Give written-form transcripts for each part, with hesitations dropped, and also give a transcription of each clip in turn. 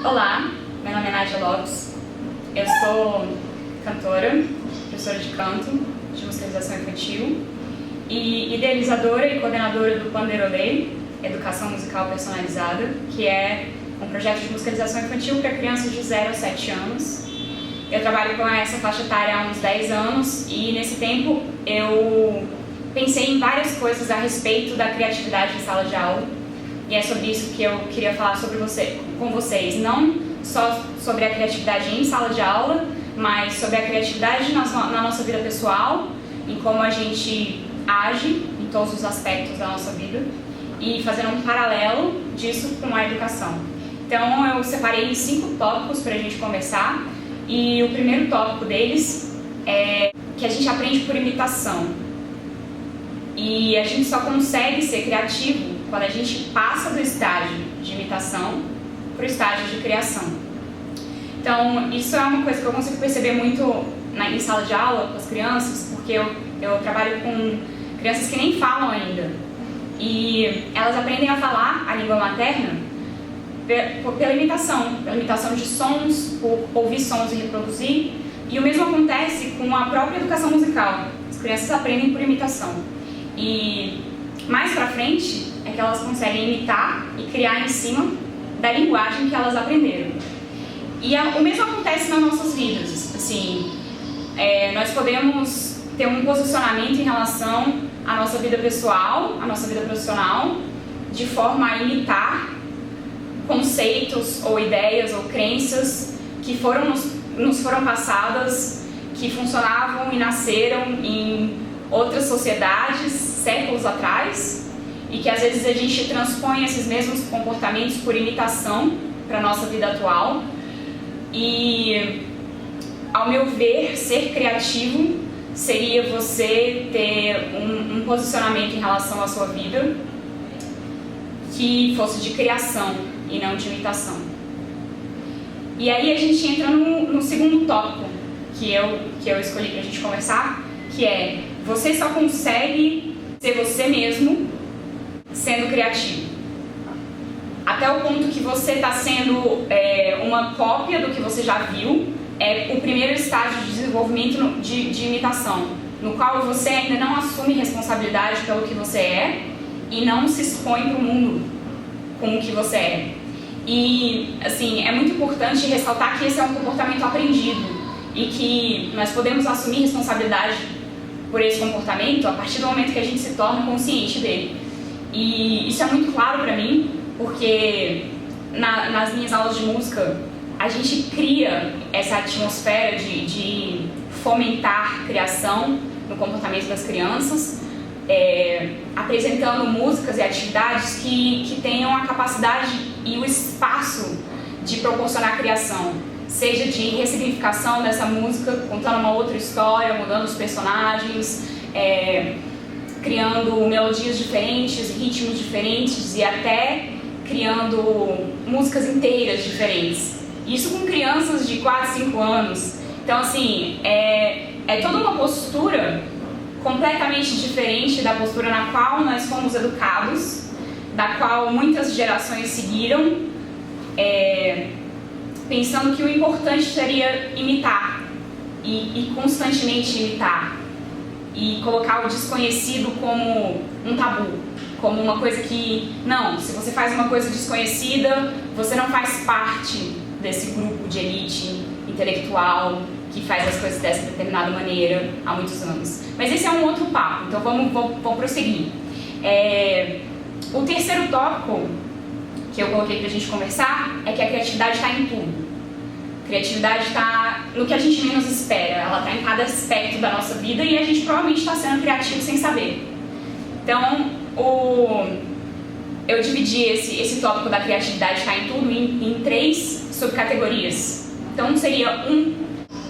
Olá, meu nome é Nádia Lopes, eu sou cantora, professora de canto, de musicalização infantil e idealizadora e coordenadora do Panderolê, Educação Musical Personalizada, que é um projeto de musicalização infantil para crianças de 0 a 7 anos. Eu trabalho com essa faixa etária há uns 10 anos e nesse tempo eu pensei em várias coisas a respeito da criatividade em sala de aula. E é sobre isso que eu queria falar com vocês, não só sobre a criatividade em sala de aula, mas sobre a criatividade na nossa vida pessoal, em como a gente age em todos os aspectos da nossa vida e fazendo um paralelo disso com a educação. Então eu separei 5 tópicos para a gente conversar e o primeiro tópico deles é que a gente aprende por imitação. E a gente só consegue ser criativo quando a gente passa do estágio de imitação para o estágio de criação. Então, isso é uma coisa que eu consigo perceber muito em sala de aula com as crianças, porque eu trabalho com crianças que nem falam ainda. E elas aprendem a falar a língua materna pela imitação de sons, por ouvir sons e reproduzir. E o mesmo acontece com a própria educação musical. As crianças aprendem por imitação. E mais pra frente é que elas conseguem imitar e criar em cima da linguagem que elas aprenderam. E o mesmo acontece nas nossas vidas. Assim, nós podemos ter um posicionamento em relação à nossa vida pessoal, à nossa vida profissional, de forma a imitar conceitos ou ideias ou crenças que nos foram passadas, que funcionavam e nasceram em outras sociedades séculos atrás e que às vezes a gente transpõe esses mesmos comportamentos por imitação para a nossa vida atual. E, ao meu ver, ser criativo seria você ter um posicionamento em relação à sua vida que fosse de criação e não de imitação. E aí a gente entra no segundo tópico que eu escolhi para a gente conversar, que é: você só consegue ser você mesmo sendo criativo. Até o ponto que você está sendo uma cópia do que você já viu, é o primeiro estágio de desenvolvimento de imitação, no qual você ainda não assume responsabilidade pelo que você é e não se expõe para o mundo com o que você é. E, assim, é muito importante ressaltar que esse é um comportamento aprendido e que nós podemos assumir responsabilidade por esse comportamento a partir do momento que a gente se torna consciente dele. E isso é muito claro para mim, porque nas minhas aulas de música a gente cria essa atmosfera de fomentar criação no comportamento das crianças, apresentando músicas e atividades que tenham a capacidade e o espaço de proporcionar criação, seja de ressignificação dessa música, contando uma outra história, mudando os personagens, criando melodias diferentes, ritmos diferentes e até criando músicas inteiras diferentes. Isso com crianças de 4, 5 anos. Então, assim, é toda uma postura completamente diferente da postura na qual nós fomos educados, da qual muitas gerações seguiram, pensando que o importante seria imitar e constantemente imitar e colocar o desconhecido como um tabu, como uma coisa que, não, se você faz uma coisa desconhecida, você não faz parte desse grupo de elite intelectual que faz as coisas dessa determinada maneira há muitos anos. Mas esse é um outro papo, então vamos prosseguir. O terceiro tópico que eu coloquei pra gente conversar é que a criatividade está em tudo. A criatividade está no que a gente menos espera, ela está em cada aspecto da nossa vida e a gente provavelmente está sendo criativo sem saber. Então, eu dividi esse tópico da criatividade está em tudo em 3 subcategorias. Então, seria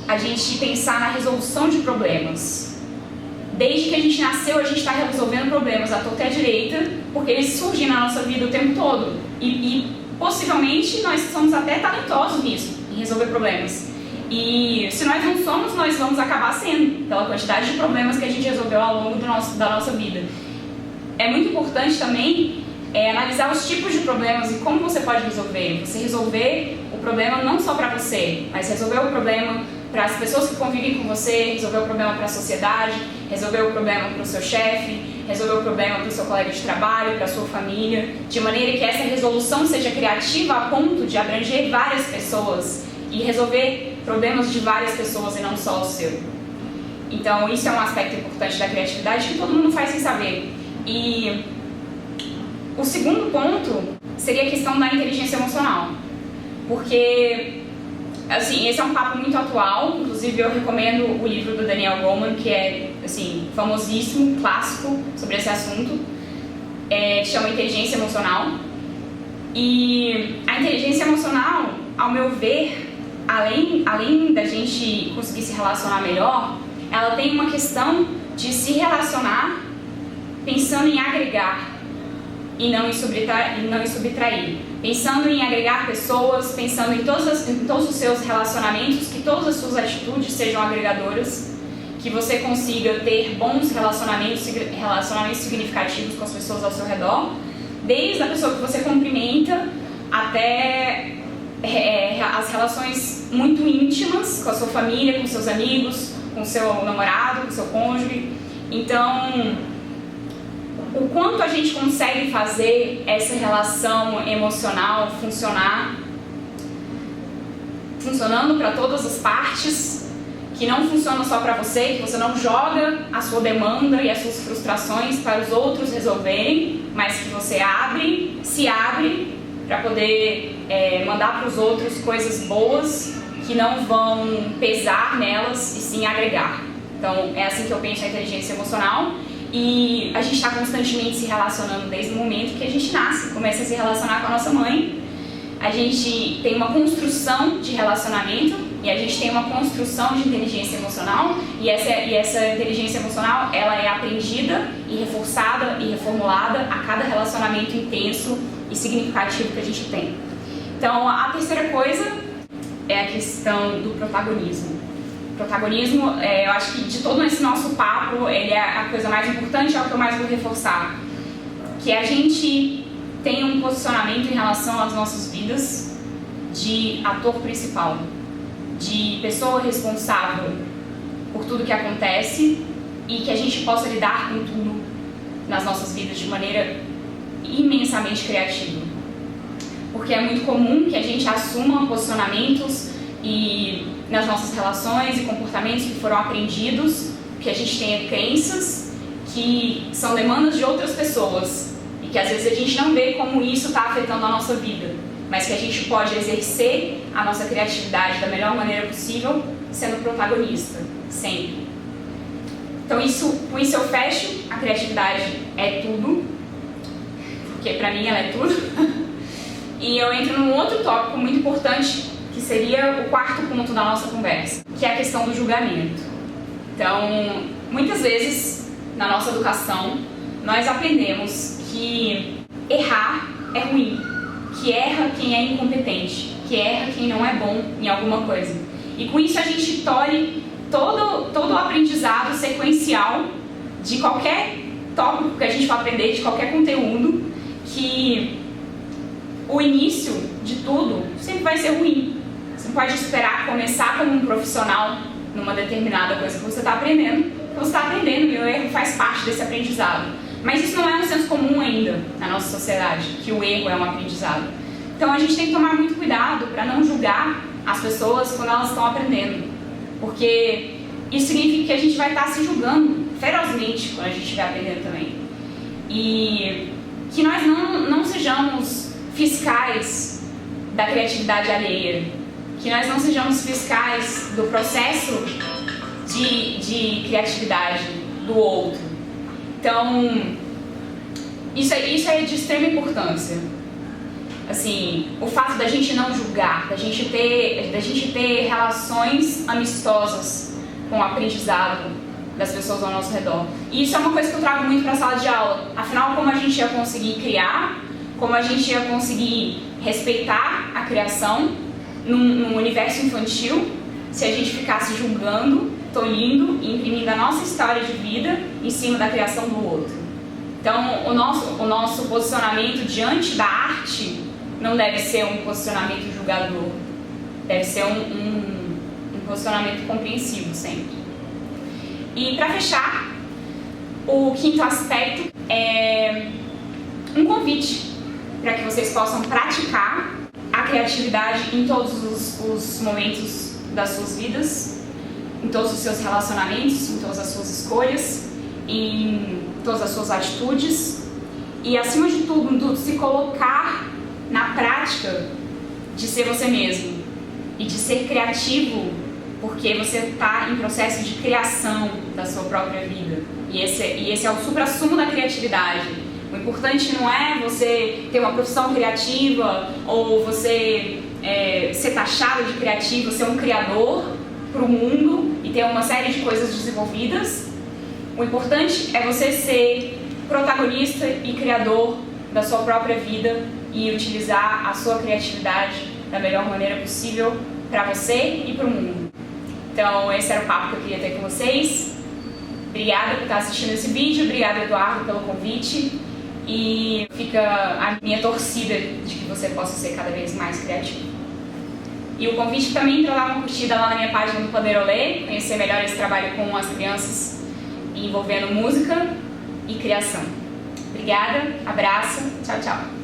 a gente pensar na resolução de problemas. Desde que a gente nasceu, a gente está resolvendo problemas à torta e à direita, porque eles surgem na nossa vida o tempo todo. E possivelmente nós somos até talentosos nisso, em resolver problemas. E se nós não somos, nós vamos acabar sendo, pela quantidade de problemas que a gente resolveu ao longo da nossa vida. É muito importante também analisar os tipos de problemas e como você pode resolver. Você resolver o problema não só para você, mas resolver o problema para as pessoas que convivem com você, resolver o problema para a sociedade, resolver o problema para o seu chefe, resolver o problema para o seu colega de trabalho, para a sua família, de maneira que essa resolução seja criativa a ponto de abranger várias pessoas e resolver problemas de várias pessoas e não só o seu. Então isso é um aspecto importante da criatividade que todo mundo faz sem saber. E o segundo ponto seria a questão da inteligência emocional, porque assim, esse é um papo muito atual. Inclusive eu recomendo o livro do Daniel Goleman, que é assim, famosíssimo, clássico sobre esse assunto, que chama Inteligência Emocional. E a inteligência emocional, ao meu ver, além da gente conseguir se relacionar melhor, ela tem uma questão de se relacionar pensando em agregar e não em subtrair. Pensando em agregar pessoas, pensando em todos os seus relacionamentos, que todas as suas atitudes sejam agregadoras, que você consiga ter bons relacionamentos significativos com as pessoas ao seu redor, desde a pessoa que você cumprimenta até as relações muito íntimas com a sua família, com seus amigos, com seu namorado, com seu cônjuge. Então, o quanto a gente consegue fazer essa relação emocional funcionando para todas as partes, que não funciona só para você, que você não joga a sua demanda e as suas frustrações para os outros resolverem, mas que você se abre para poder mandar para os outros coisas boas que não vão pesar nelas e sim agregar. Então é assim que eu penso a inteligência emocional. E a gente está constantemente se relacionando desde o momento que a gente nasce, começa a se relacionar com a nossa mãe. A gente tem uma construção de relacionamento e a gente tem uma construção de inteligência emocional, e essa inteligência emocional ela é aprendida e reforçada e reformulada a cada relacionamento intenso e significativo que a gente tem. Então a terceira coisa é a questão do protagonismo. Protagonismo, eu acho que de todo esse nosso papo, ele é a coisa mais importante, é o que eu mais vou reforçar, que a gente tem um posicionamento em relação às nossas vidas de ator principal, de pessoa responsável por tudo que acontece e que a gente possa lidar com tudo nas nossas vidas de maneira imensamente criativa. Porque é muito comum que a gente assuma posicionamentos e nas nossas relações e comportamentos que foram aprendidos, que a gente tenha crenças que são demandas de outras pessoas e que às vezes a gente não vê como isso está afetando a nossa vida, mas que a gente pode exercer a nossa criatividade da melhor maneira possível, sendo protagonista, sempre. Então com isso eu fecho. A criatividade é tudo, porque pra mim ela é tudo. E eu entro num outro tópico muito importante, que seria o quarto ponto da nossa conversa, que é a questão do julgamento. Então, muitas vezes, na nossa educação, nós aprendemos que errar é ruim, que erra quem é incompetente, que erra quem não é bom em alguma coisa. E com isso a gente tolhe todo o aprendizado sequencial de qualquer tópico que a gente for aprender, de qualquer conteúdo, que o início de tudo sempre vai ser ruim. Você não pode esperar começar como um profissional numa determinada coisa que você está aprendendo, porque você está aprendendo e o erro faz parte desse aprendizado. Mas isso não é um senso comum ainda na nossa sociedade, que o erro é um aprendizado. Então a gente tem que tomar muito cuidado para não julgar as pessoas quando elas estão aprendendo, porque isso significa que a gente vai estar se julgando ferozmente quando a gente estiver aprendendo também. E que nós não sejamos fiscais da criatividade alheia, que nós não sejamos fiscais do processo de criatividade do outro. Então, isso é de extrema importância. Assim, o fato da gente não julgar, da gente ter relações amistosas com o aprendizado das pessoas ao nosso redor. E isso é uma coisa que eu trago muito para a sala de aula. Afinal, como a gente ia conseguir criar, como a gente ia conseguir respeitar a criação num universo infantil, se a gente ficasse julgando, tolhindo e imprimindo a nossa história de vida em cima da criação do outro. Então, o nosso posicionamento diante da arte não deve ser um posicionamento julgador, deve ser um posicionamento compreensivo sempre. E para fechar, o quinto aspecto é um convite para que vocês possam praticar a criatividade em todos os momentos das suas vidas, em todos os seus relacionamentos, em todas as suas escolhas, em todas as suas atitudes e, acima de tudo, se colocar na prática de ser você mesmo e de ser criativo, porque você está em processo de criação da sua própria vida. E esse é o supra-sumo da criatividade. O importante não é você ter uma profissão criativa ou você ser taxado de criativo, ser um criador para o mundo e ter uma série de coisas desenvolvidas. O importante é você ser protagonista e criador da sua própria vida e utilizar a sua criatividade da melhor maneira possível para você e para o mundo. Então, esse era o papo que eu queria ter com vocês. Obrigada por estar assistindo esse vídeo, obrigada, Eduardo, pelo convite. E fica a minha torcida de que você possa ser cada vez mais criativo. E o convite também para dar uma curtida lá na minha página do Panderolê, conhecer melhor esse trabalho com as crianças envolvendo música e criação. Obrigada, abraço, tchau, tchau.